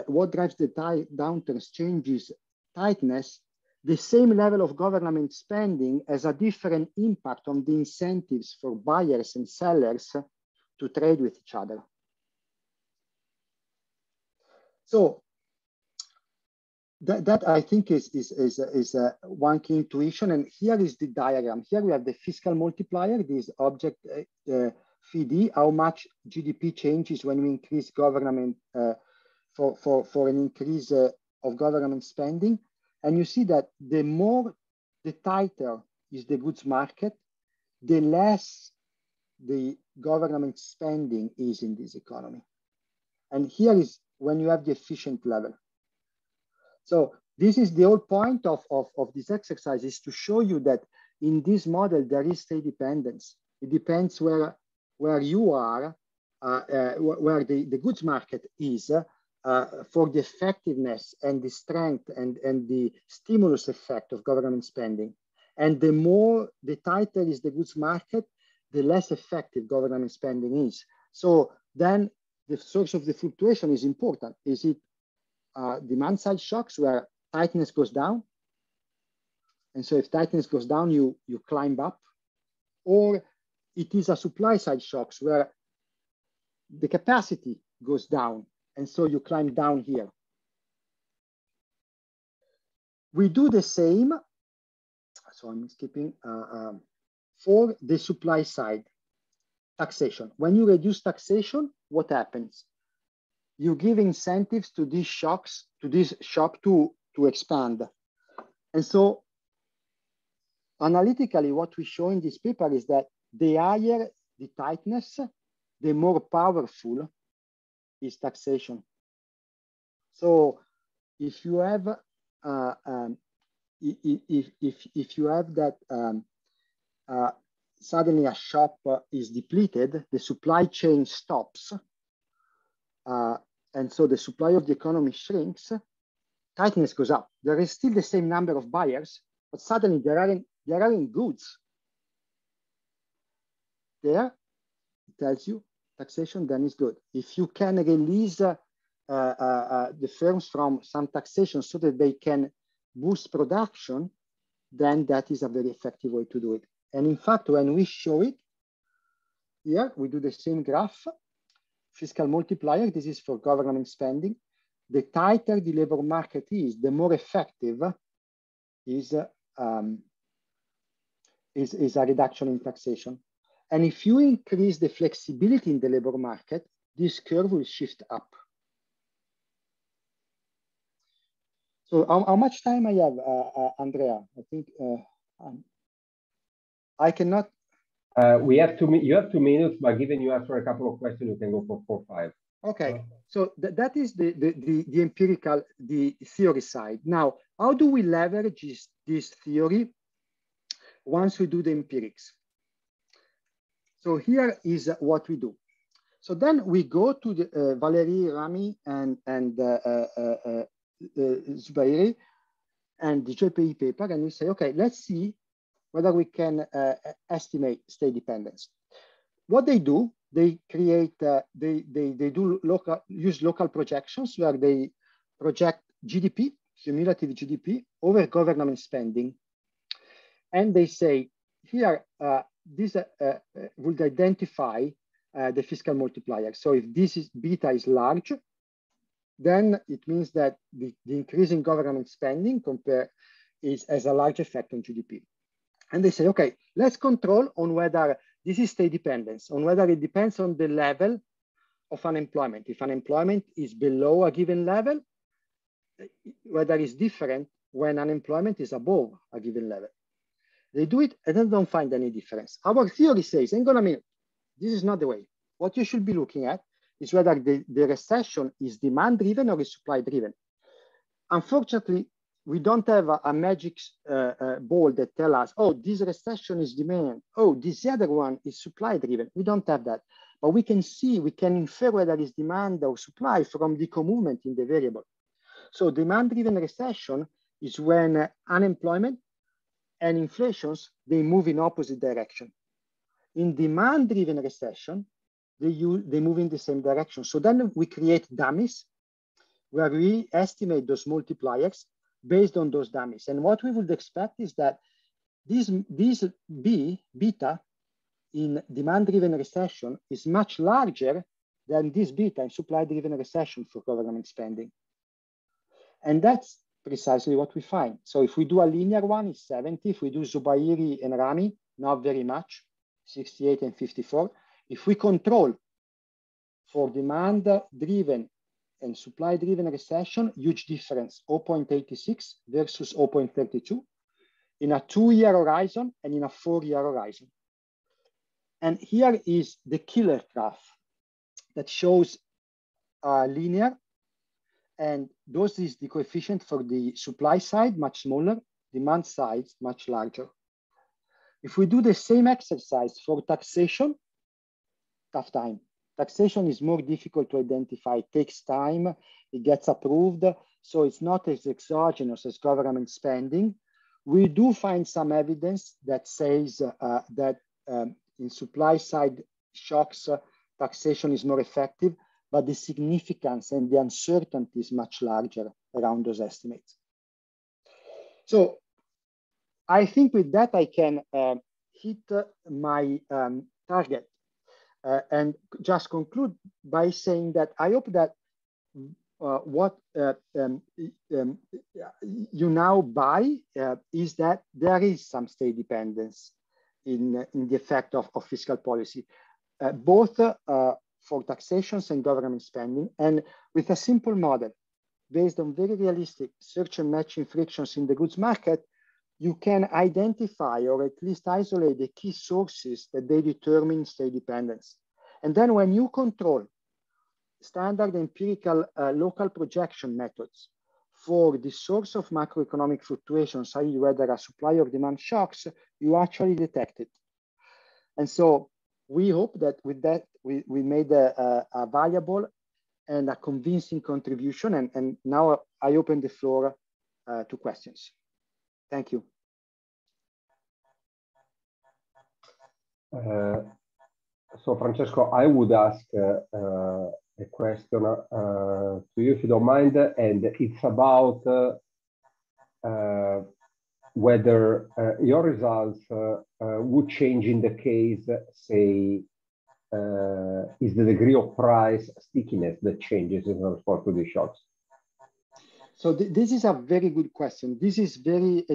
what drives the downturns changes tightness, the same level of government spending has a different impact on the incentives for buyers and sellers to trade with each other. So that I think is one key intuition. And here is the diagram. Here we have the fiscal multiplier, this object FD, how much GDP changes when we increase government for an increase of government spending. And you see that the tighter is the goods market, the less the government spending is in this economy. And here is when you have the efficient level. So this is the whole point of this exercise, is to show you that in this model, there is state dependence. It depends where you are, where the goods market is, for the effectiveness and the strength and the stimulus effect of government spending. And the tighter is the goods market, the less effective government spending is. So then the source of the fluctuation is important. Is it demand side shocks where tightness goes down? And so if tightness goes down, you climb up. Or it is a supply side shocks where the capacity goes down, and so you climb down here. We do the same, so I'm skipping, for the supply side, taxation. When you reduce taxation, what happens? You give incentives to these shocks, to this shock to expand. And so analytically, what we show in this paper is that the higher the tightness, the more powerful is taxation. So if you have if you have that suddenly a shop is depleted, the supply chain stops, and so the supply of the economy shrinks, tightness goes up. There is still the same number of buyers, but suddenly there aren't goods. There, it tells you taxation then is good. If you can release the firms from some taxation so that they can boost production, then that is a very effective way to do it. And in fact, when we show it, here we do the same graph, fiscal multiplier, this is for government spending. The tighter the labor market is, the more effective is a reduction in taxation. And if you increase the flexibility in the labor market, this curve will shift up. So how much time I have, Andrea? I think I cannot. You have 2 minutes, but given you ask for a couple of questions, you can go for 4 or 5. Okay, so that is the empirical, the theory side. Now, how do we leverage this theory once we do the empirics? So here is what we do. So then we go to the Valérie, Rami, and Zubairi, and the JPE paper, and we say, okay, let's see whether we can estimate state dependence. What they do, they create, they use local projections where they project GDP, cumulative GDP, over government spending. And they say, here, this would identify the fiscal multiplier. So if this is beta is large, then it means that the increase in government spending has a large effect on GDP. And they say, okay, let's control on whether this is state dependence, on whether it depends on the level of unemployment. If unemployment is below a given level, whether it's different when unemployment is above a given level. They do it and then don't find any difference. Our theory says, hang on a minute, this is not the way. What you should be looking at is whether the recession is demand driven or is supply driven. Unfortunately, we don't have a magic ball that tells us, oh, this recession is demand. Oh, this other one is supply driven. We don't have that. But we can see, we can infer whether it's demand or supply from the co-movement in the variable. So demand-driven recession is when unemployment and inflations, they move in opposite direction. In demand-driven recession, they move in the same direction. So then we create dummies where we estimate those multipliers based on those dummies. And what we would expect is that this beta in demand-driven recession is much larger than this beta in supply-driven recession for government spending. And that's precisely what we find. So if we do a linear one, it's 70. If we do Zubairi and Rami, not very much, 68 and 54. If we control for demand-driven and supply-driven recession, huge difference, 0.86 versus 0.32 in a 2-year horizon and in a 4-year horizon. And here is the killer graph that shows linear, and those is the coefficient for the supply side, much smaller, demand side, much larger. If we do the same exercise for taxation, tough time. Taxation is more difficult to identify, it takes time, it gets approved, so it's not as exogenous as government spending. We do find some evidence that says that in supply side shocks, taxation is more effective, but the significance and the uncertainty is much larger around those estimates. So I think with that, I can hit my target and just conclude by saying that I hope that what you now buy is that there is some state dependence in the effect of fiscal policy, both for taxations and government spending. And with a simple model based on very realistic search and matching frictions in the goods market, you can identify or at least isolate the key sources that they determine state dependence. And then when you control standard empirical local projection methods for the source of macroeconomic fluctuations, i.e. whether a supply or demand shocks, you actually detect it. And so we hope that with that, we made a valuable and a convincing contribution. And now I open the floor to questions. Thank you. So Francesco, I would ask a question to you, if you don't mind, and it's about whether your results would change in the case, say, is the degree of price stickiness that changes in response to the shocks? So this is a very good question. This is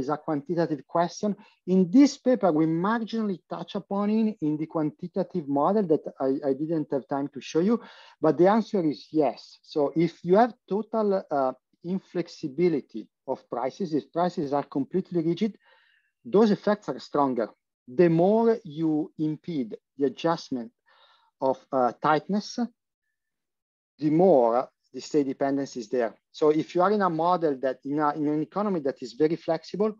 a quantitative question. In this paper, we marginally touch upon it in the quantitative model that I didn't have time to show you, but the answer is yes. So if you have total inflexibility of prices, if prices are completely rigid, those effects are stronger. The more you impede the adjustment of tightness, the more the state dependence is there. So if you are in a model that in an economy that is very flexible,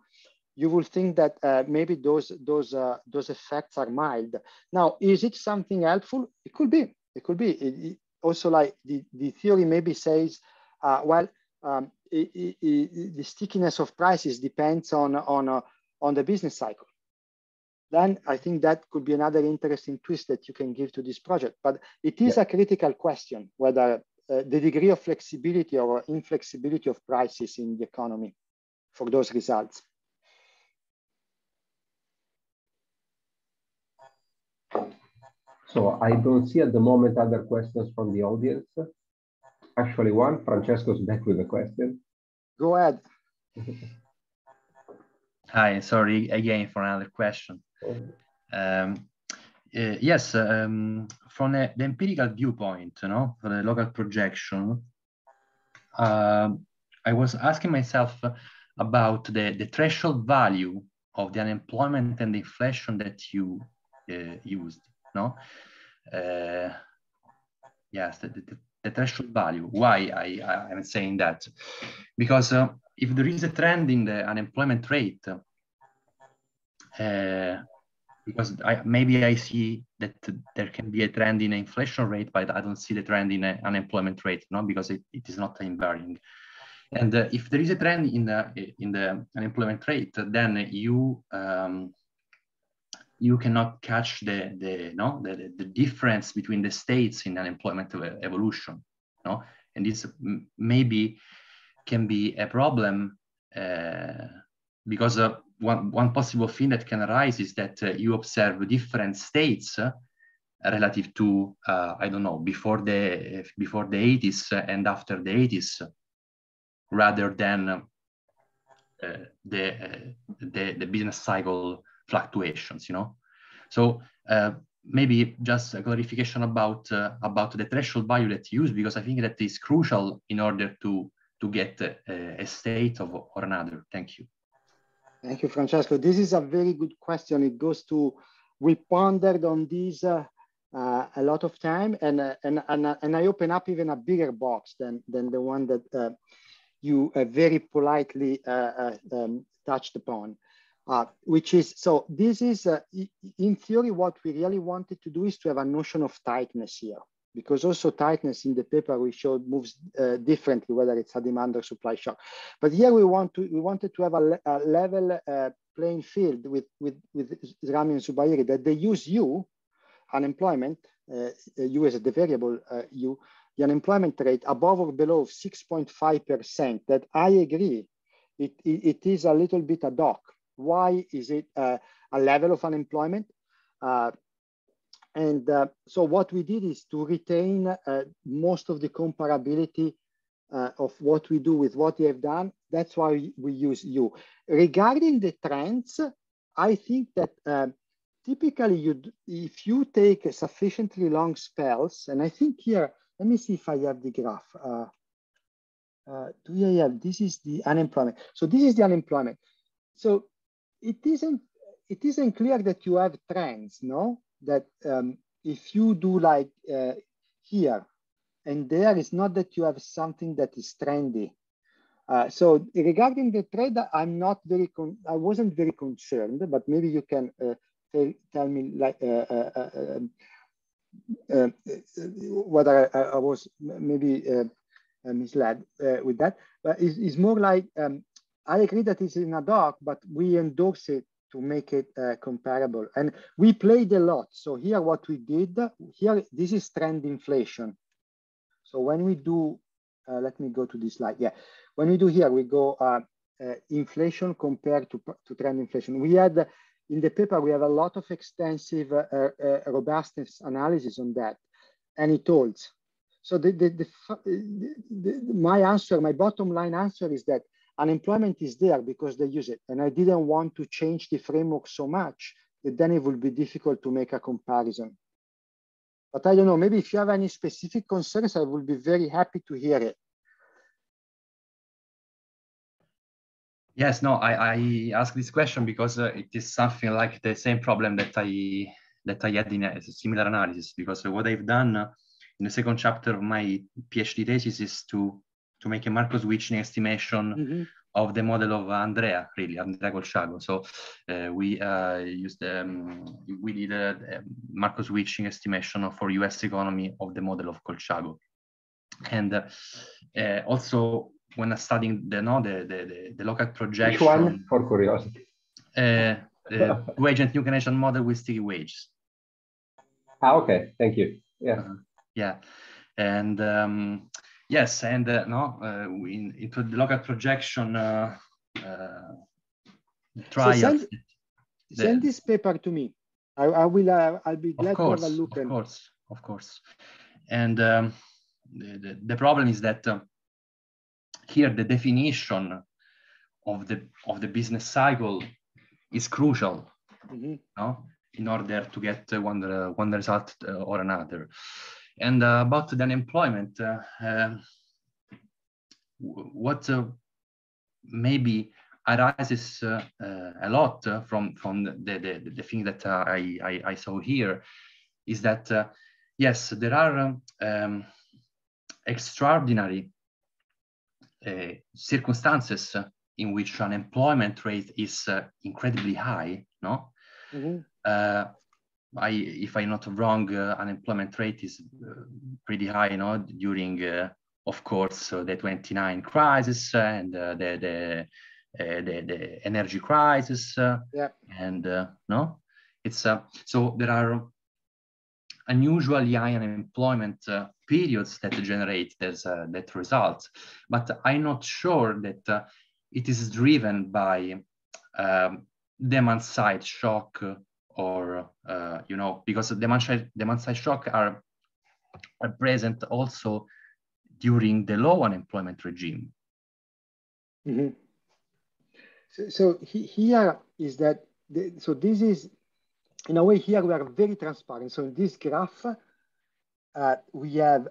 you will think that maybe those effects are mild. Now, is it something helpful? It could be. It could be. Also, like the theory maybe says, the stickiness of prices depends on the business cycle. Then I think that could be another interesting twist that you can give to this project. But it is a critical question whether the degree of flexibility or inflexibility of prices in the economy for those results. So I don't see at the moment other questions from the audience. Actually, one. Francesco's back with a question. Go ahead. Hi, sorry again for another question. Yes, from the empirical viewpoint, for the local projection, I was asking myself about the threshold value of the unemployment and the inflation that you used, no? Yes, the threshold value. Why I am saying that? Because if there is a trend in the unemployment rate, because maybe I see that there can be a trend in inflation rate, but I don't see the trend in unemployment rate, no, because it is not time-varying. And if there is a trend in the unemployment rate, then you cannot catch the difference between the states in unemployment evolution, no, and this maybe can be a problem because one possible thing that can arise is that you observe different states relative to I don't know, before the 80s and after the 80s, rather than the business cycle fluctuations, So maybe just a clarification about the threshold value that you use, because I think that is crucial in order to get a state or another. Thank you. Thank you, Francesco. This is a very good question. It goes to, we pondered on this a lot of time, and I open up even a bigger box than the one that you very politely touched upon, which is, so this is, in theory, what we really wanted to do is to have a notion of tightness here, because also tightness in the paper we showed moves differently, whether it's a demand or supply shock. But here we wanted to have a level playing field with Rami and Zubairi, that they use U, unemployment, U as the variable U, the unemployment rate above or below 6.5%, that I agree, it is a little bit ad hoc. Why is it a level of unemployment? So what we did is to retain most of the comparability of what we do with what we have done. That's why we use U. Regarding the trends, I think that typically if you take sufficiently long spells, and I think here, let me see if I have the graph. Do you have, this is the unemployment. So this is the unemployment. So it isn't clear that you have trends, no? That if you do like here and there, is not that you have something that is trendy. So regarding the trend, I'm not very, I wasn't very concerned, but maybe you can tell me like whether I was maybe misled with that. But it's more like, I agree that it's in ad hoc, but we endorse it to make it comparable. And we played a lot. So here what we did, here, this is trend inflation. So when we do, let me go to this slide. Yeah, when we do here, we go inflation compared to trend inflation. We had, in the paper, we have a lot of extensive robustness analysis on that, and it holds. So my answer, my bottom line answer is that unemployment is there because they use it. And I didn't want to change the framework so much that then it would be difficult to make a comparison. But I don't know, maybe if you have any specific concerns, I would be very happy to hear it. Yes, no, I ask this question because it is something like the same problem that I had in a similar analysis, because what I've done in the second chapter of my PhD thesis is to make a Markov-Zwichnyi estimation of the model of Andrea Colciago. So we used we did a Markov-Zwichnyi estimation for US economy of the model of Colciago, and also when studying the local projection. Which one, for curiosity? Two-agent New Keynesian model with sticky wages. Okay, thank you. Yeah. Yeah, and yes, and into the local projection trials. So send this paper to me. I will. I'll be glad to have a look. Of course. And the problem is that here the definition of the business cycle is crucial, Mm-hmm. no? In order to get one result or another. And about the unemployment, what maybe arises a lot from the thing that I saw here is that yes, there are extraordinary circumstances in which unemployment rate is incredibly high, no? Mm-hmm. If I'm not wrong, unemployment rate is pretty high, you know, during, of course, the 29 crisis and the energy crisis, Yeah. and no, it's so there are unusually high unemployment periods that generate that result, but I'm not sure that it is driven by demand side shock or you know, because demand side shock are present also during the low unemployment regime. Mm-hmm. So here is that, so this is, in a way, here we are very transparent. So in this graph, we have,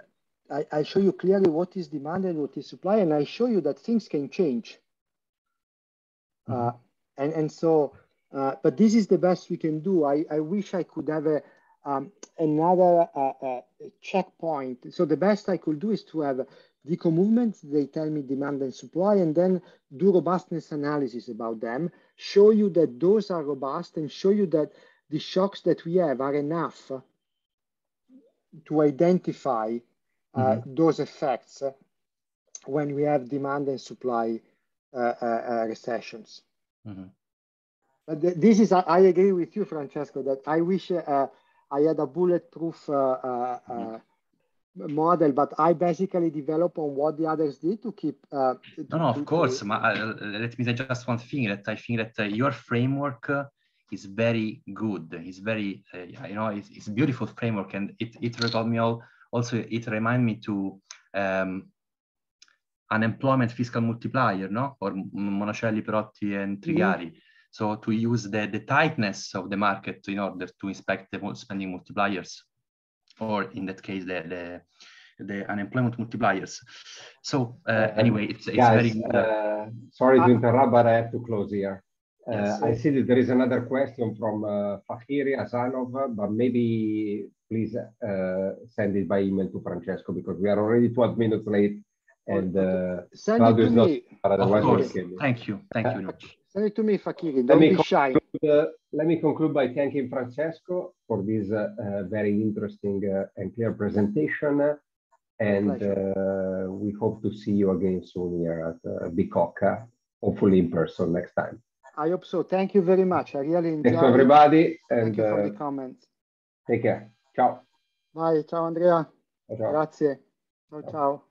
I show you clearly what is demand and what is supply, and I show you that things can change. And so, but this is the best we can do. I wish I could have another checkpoint. So the best I could do is to have deco movements. They tell me demand and supply, and then do robustness analysis about them, show you that those are robust, and show you that the shocks that we have are enough to identify those effects when we have demand and supply recessions. But this is, I agree with you, Francesco, that I wish I had a bulletproof model, but I basically develop on what the others did to keep. Of course. Let me say just one thing, that I think that your framework is very good. It's very, you know, it's a beautiful framework, and it reminds me also. It reminds me to unemployment fiscal multiplier, no, or Monacelli, Perotti, and Trigari. So to use the tightness of the market in order to inspect the spending multipliers, or in that case the unemployment multipliers. So anyway, it's guys, very good. Sorry to interrupt, but I have to close here. Yes. I see that there is another question from Fakhiri Hasanov, but maybe please send it by email to Francesco, because we are already 12 minutes late, and send it to me. Of course. Thank you very much. Send it to me, Fakhiri. Don't be shy. Let me conclude by thanking Francesco for this very interesting and clear presentation. And we hope to see you again soon here at BICOC, hopefully in person next time. I hope so. Thank you very much. I really enjoyed it. Thanks to everybody. And thank you for the comments. Take care. Ciao. Bye. Ciao, Andrea. Ciao. Grazie. Ciao, ciao.